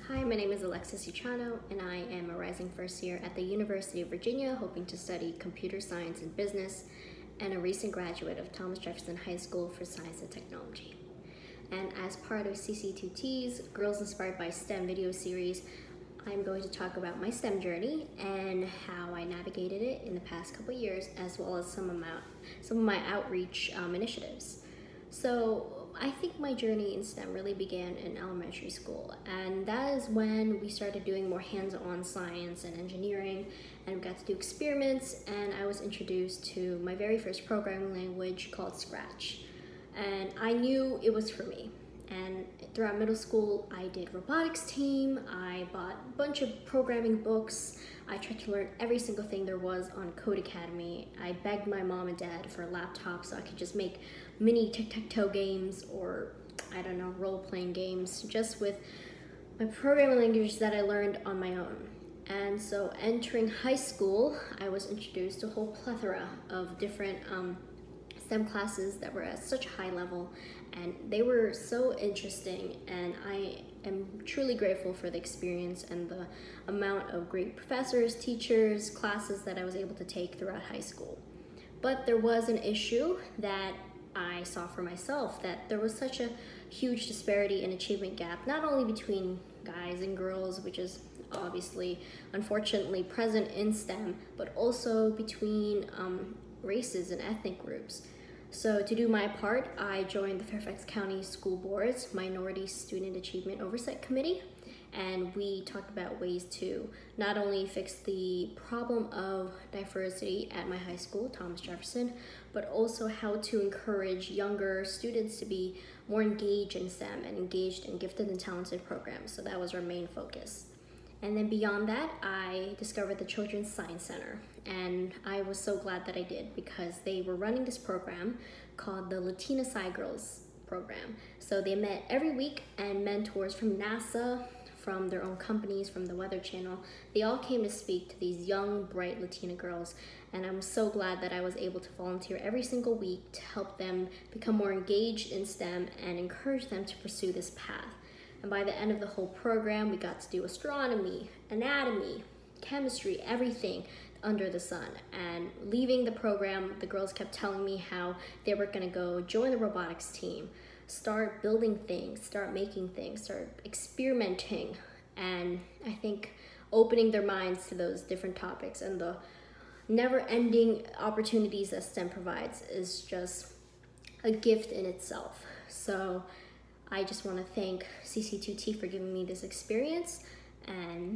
Hi, my name is Alexis Echano, and I am a rising first year at the University of Virginia, hoping to study computer science and business, and a recent graduate of Thomas Jefferson High School for Science and Technology. And as part of CC2T's Girls Inspired by STEM video series, I'm going to talk about my STEM journey and how I navigated it in the past couple years, as well as some of my outreach initiatives. So I think my journey in STEM really began in elementary school, and that is when we started doing more hands-on science and engineering, and we got to do experiments, and I was introduced to my very first programming language called Scratch. And I knew it was for me. And throughout middle school, I did robotics team, I bought a bunch of programming books, I tried to learn every single thing there was on Code Academy. I begged my mom and dad for a laptop so I could just make mini tic-tac-toe games or, I don't know, role-playing games, just with my programming language that I learned on my own. And so entering high school, I was introduced to a whole plethora of different STEM classes that were at such a high level, and they were so interesting, and I am truly grateful for the experience and the amount of great professors, teachers, classes that I was able to take throughout high school. But there was an issue that I saw for myself, that there was such a huge disparity and achievement gap, not only between guys and girls, which is obviously unfortunately present in STEM, but also between races and ethnic groups. So to do my part, I joined the Fairfax County School Board's Minority Student Achievement Oversight Committee, and we talked about ways to not only fix the problem of diversity at my high school, Thomas Jefferson, but also how to encourage younger students to be more engaged in STEM and engaged in gifted and talented programs. So that was our main focus. And then beyond that, I discovered the Children's Science Center, and I was so glad that I did, because they were running this program called the Latina Sci Girls program. So they met every week, and mentors from NASA, from their own companies, from the Weather Channel, they all came to speak to these young, bright Latina girls, and I'm so glad that I was able to volunteer every single week to help them become more engaged in STEM and encourage them to pursue this path. And by the end of the whole program, we got to do astronomy, anatomy, chemistry, everything under the sun. And leaving the program, the girls kept telling me how they were gonna go join the robotics team, start building things, start making things, start experimenting. And I think opening their minds to those different topics and the never-ending opportunities that STEM provides is just a gift in itself. So I just want to thank CC2T for giving me this experience, and